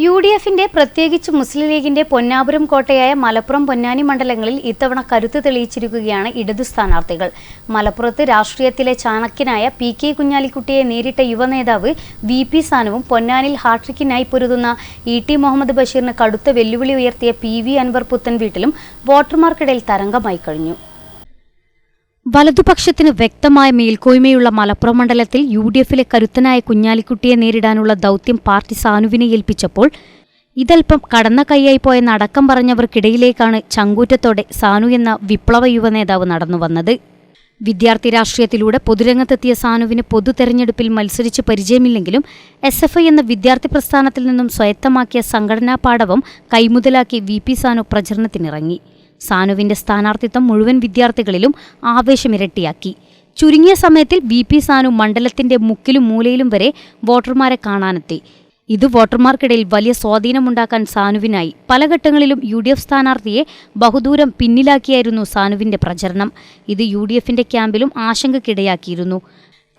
യുഡിഎഫിന്റെ പ്രത്യേകിച്ച് മുസ്ലിം ലീഗിന്റെ പൊന്നാപുരം കോട്ടയായ മലപ്പുറം പൊന്നാനി മണ്ഡലങ്ങളിൽ ഇത്തവണ കരുത്ത് തെളിയിച്ചിരിക്കുകയാണ് ഇടതു സ്ഥാനാർത്ഥികൾ. മലപ്പുറത്ത് രാഷ്ട്രീയത്തിലെ ചാണക്യനായ പി.കെ. കുഞ്ഞാലിക്കുട്ടിയെ നേരിട്ട യുവനേതാവ് വി.പി. സാനുവും പൊന്നാനിൽ ഹാട്രിക്കിനായി പൊരുതുന്ന ഇ.ടി. മുഹമ്മദ് ബഷീറിന് കടുത്ത വെല്ലുവിളി ഉയർത്തിയ പി.വി. അൻവർ പുത്തൻവീട്ടിലും വോട്ടർമാർക്കിടയിൽ തരംഗമായി കഴിഞ്ഞു. വലതുപക്ഷത്തിന് വ്യക്തമായ മേൽക്കോയ്മയുള്ള മലപ്പുറം മണ്ഡലത്തിൽ യുഡിഎഫിലെ കരുത്തനായ കുഞ്ഞാലിക്കുട്ടിയെ നേരിടാനുള്ള ദൗത്യം പാർട്ടി സാനുവിനെ ഏൽപ്പിച്ചപ്പോൾ ഇതൽപ്പം കടന്ന കൈയായി പോയെന്ന് അടക്കം പറഞ്ഞവർക്കിടയിലേക്കാണ് ചങ്കൂറ്റത്തോടെ സാനു എന്ന വിപ്ലവ യുവനേതാവ് നടന്നുവന്നത്. വിദ്യാർത്ഥി രാഷ്ട്രീയത്തിലൂടെ പൊതുരംഗത്തെത്തിയ സാനുവിന് പൊതു തെരഞ്ഞെടുപ്പിൽ മത്സരിച്ച് പരിചയമില്ലെങ്കിലും SFI എന്ന വിദ്യാർത്ഥി പ്രസ്ഥാനത്തിൽ നിന്നും സ്വായത്തമാക്കിയ സംഘടനാ പാടവം കൈമുതലാക്കി വി.പി. സാനു പ്രചരണത്തിനിറങ്ങി. സാനുവിന്റെ സ്ഥാനാർത്ഥിത്വം മുഴുവൻ വിദ്യാർത്ഥികളിലും ആവേശമിരട്ടിയാക്കി. ചുരുങ്ങിയ സമയത്തിൽ വി.പി. സാനു മണ്ഡലത്തിന്റെ മുക്കിലും മൂലയിലും വരെ വോട്ടർമാരെ കാണാനെത്തി. ഇത് വോട്ടർമാർക്കിടയിൽ വലിയ സ്വാധീനമുണ്ടാക്കാൻ സാനുവിനായി. പല ഘട്ടങ്ങളിലും UDF സ്ഥാനാർത്ഥിയെ ബഹുദൂരം പിന്നിലാക്കിയായിരുന്നു സാനുവിന്റെ പ്രചരണം. ഇത് UDFിന്റെ ക്യാമ്പിലും ആശങ്കയ്ക്കിടയാക്കിയിരുന്നു.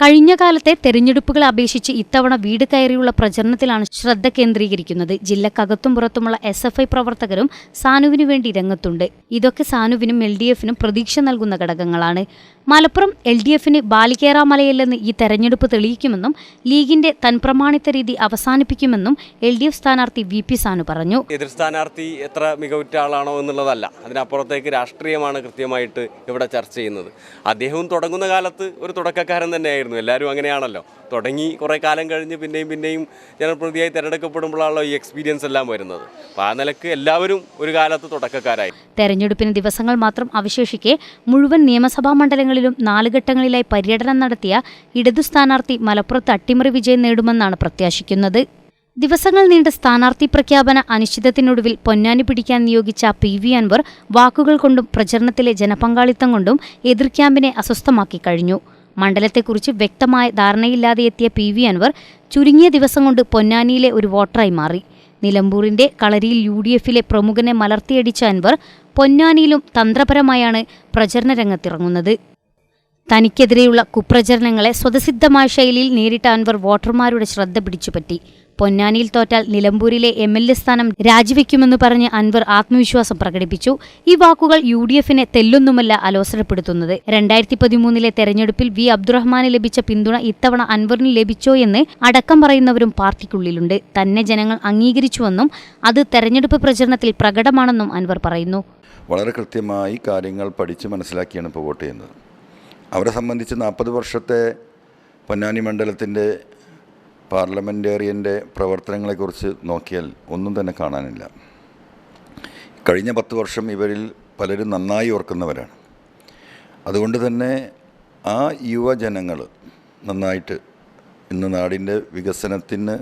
കഴിഞ്ഞ കാലത്തെ തെരഞ്ഞെടുപ്പുകളെ അപേക്ഷിച്ച് ഇത്തവണ വീട് കയറിയുള്ള പ്രചരണത്തിലാണ് ശ്രദ്ധ കേന്ദ്രീകരിക്കുന്നത്. ജില്ലക്കകത്തും പുറത്തുമുള്ള SFI പ്രവർത്തകരും സാനുവിനു വേണ്ടി രംഗത്തുണ്ട്. ഇതൊക്കെ സാനുവിനും LDFിനും പ്രതീക്ഷ നൽകുന്ന ഘടകങ്ങളാണ്. മലപ്പുറം LDFിന് ബാലികേറാമലയല്ലെന്ന് ഈ തെരഞ്ഞെടുപ്പ് തെളിയിക്കുമെന്നും ലീഗിന്റെ തൻപ്രമാണിത്ത രീതി അവസാനിപ്പിക്കുമെന്നും LDF സ്ഥാനാർത്ഥി വി.പി. സാനു പറഞ്ഞു. എതിർ സ്ഥാനാർത്ഥി എത്ര മികവുറ്റ ആളാണോ എന്നുള്ളതല്ല, അതിനപ്പുറത്തേക്ക് രാഷ്ട്രീയമാണ് കൃത്യമായിട്ട് ഇവിടെ ചർച്ച ചെയ്യുന്നത്. അദ്ദേഹവും തുടങ്ങുന്ന കാലത്ത് ഒരു തുടക്കക്കാരൻ തന്നെയായിരുന്നു. എല്ലാവരും അങ്ങനെയാണല്ലോ, തുടങ്ങി കുറേ കാലം കഴിഞ്ഞ് പിന്നെയും ജനപ്രതിനിധിയായി തിരഞ്ഞെടുക്കപ്പെടുമ്പോഴാണല്ലോ ഈ എക്സ്പീരിയൻസ് എല്ലാം വരുന്നത്. അപ്പോൾ ആ നിലക്ക് എല്ലാവരും ഒരു കാലത്ത് തുടക്കക്കാരായി. തെരഞ്ഞെടുപ്പിന് ദിവസങ്ങൾ മാത്രം അവശേഷിക്കെ മുഴുവൻ നിയമസഭാ മണ്ഡലങ്ങളിലും 4 ഘട്ടങ്ങളിലായി പര്യടനം നടത്തിയ ഇടതു സ്ഥാനാർത്ഥി മലപ്പുറത്ത് അട്ടിമറി വിജയം നേടുമെന്നാണ് പ്രത്യാശിക്കുന്നത്. ദിവസങ്ങൾ നീണ്ട സ്ഥാനാർത്ഥി പ്രഖ്യാപന അനിശ്ചിതത്തിനൊടുവിൽ പൊന്നാനി പിടിക്കാൻ നിയോഗിച്ച പി.വി. അൻവർ വാക്കുകൾ കൊണ്ടും പ്രചരണത്തിലെ ജനപങ്കാളിത്തം കൊണ്ടും എതിർ ക്യാമ്പിനെ അസ്വസ്ഥമാക്കി കഴിഞ്ഞു. മണ്ഡലത്തെക്കുറിച്ച് വ്യക്തമായ ധാരണയില്ലാതെ എത്തിയ പി.വി. അൻവർ ചുരുങ്ങിയ ദിവസം കൊണ്ട് പൊന്നാനിയിലെ ഒരു വോട്ടറായി മാറി. നിലമ്പൂരിന്റെ കളരിയിൽ UDFിലെ പ്രമുഖനെ മലർത്തിയടിച്ച അൻവർ പൊന്നാനിയിലും തന്ത്രപരമായാണ് പ്രചരണ രംഗത്തിറങ്ങുന്നത്. തനിക്കെതിരെയുള്ള കുപ്രചരണങ്ങളെ സ്വതസിദ്ധമായ ശൈലിയിൽ നേരിട്ട അൻവർ വോട്ടർമാരുടെ ശ്രദ്ധ പിടിച്ചുപറ്റി. പൊന്നാനിയിൽ തോറ്റാൽ നിലമ്പൂരിലെ MLA സ്ഥാനം രാജിവെക്കുമെന്ന് പറഞ്ഞ് അൻവർ ആത്മവിശ്വാസം പ്രകടിപ്പിച്ചു. ഈ വാക്കുകൾ UDFിനെ തെല്ലൊന്നുമല്ല അലോസരപ്പെടുത്തുന്നത്. 2013 തെരഞ്ഞെടുപ്പിൽ V. അബ്ദുറഹ്മാന് ലഭിച്ച പിന്തുണ ഇത്തവണ അൻവറിന് ലഭിച്ചോ എന്ന് അടക്കം പറയുന്നവരും പാർട്ടിക്കുള്ളിലുണ്ട്. തന്നെ ജനങ്ങൾ അംഗീകരിച്ചുവെന്നും അത് തെരഞ്ഞെടുപ്പ് പ്രചരണത്തിൽ പ്രകടമാണെന്നും അൻവർ പറയുന്നു. വളരെ കൃത്യമായി കാര്യങ്ങൾ പഠിച്ച് മനസ്സിലാക്കിയാണ് ഇപ്പോൾ വോട്ട് ചെയ്യുന്നത്. അവരെ സംബന്ധിച്ച് 40 വർഷത്തെ പൊന്നാനി മണ്ഡലത്തിൻ്റെ പാർലമെൻറ്റേറിയൻ്റെ പ്രവർത്തനങ്ങളെക്കുറിച്ച് നോക്കിയാൽ ഒന്നും തന്നെ കാണാനില്ല. കഴിഞ്ഞ 10 വർഷം ഇവരിൽ പലരും നന്നായി ഓർക്കുന്നവരാണ്. അതുകൊണ്ട് തന്നെ ആ യുവജനങ്ങൾ നന്നായിട്ട് ഇന്ന് നാടിൻ്റെ വികസനത്തിന്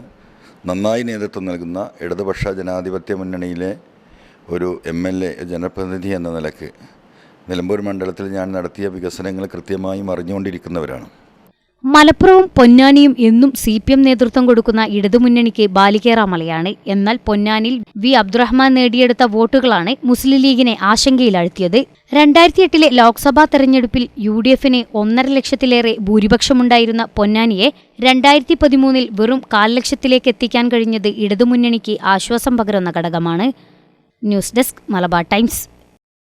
നന്നായി നേതൃത്വം നൽകുന്ന ഇടതുപക്ഷ ജനാധിപത്യ മുന്നണിയിലെ ഒരു MLA ജനപ്രതിനിധി എന്ന നിലക്ക് നിലമ്പൂർ മണ്ഡലത്തിൽ ഞാൻ നടത്തിയ വികസനങ്ങൾ കൃത്യമായും അറിഞ്ഞുകൊണ്ടിരിക്കുന്നവരാണ്. മലപ്പുറവും പൊന്നാനിയും എന്നും CPM നേതൃത്വം കൊടുക്കുന്ന ഇടതുമുന്നണിക്ക് ബാലികേറാമലയാണ്. എന്നാൽ പൊന്നാനിയിൽ V. അബ്ദുറഹ്മാൻ നേടിയെടുത്ത വോട്ടുകളാണ് മുസ്ലിം ലീഗിനെ ആശങ്കയിലാഴ്ത്തിയത്. 2008 ലോക്സഭാ തെരഞ്ഞെടുപ്പിൽ UDFിന് 1.5 ലക്ഷത്തിലേറെ ഭൂരിപക്ഷമുണ്ടായിരുന്ന പൊന്നാനിയെ 2013 വെറും 1/4 ലക്ഷത്തിലേക്ക് എത്തിക്കാൻ കഴിഞ്ഞത് ഇടതുമുന്നണിക്ക് ആശ്വാസം പകരുന്ന ഘടകമാണ്. News desk Malabar times.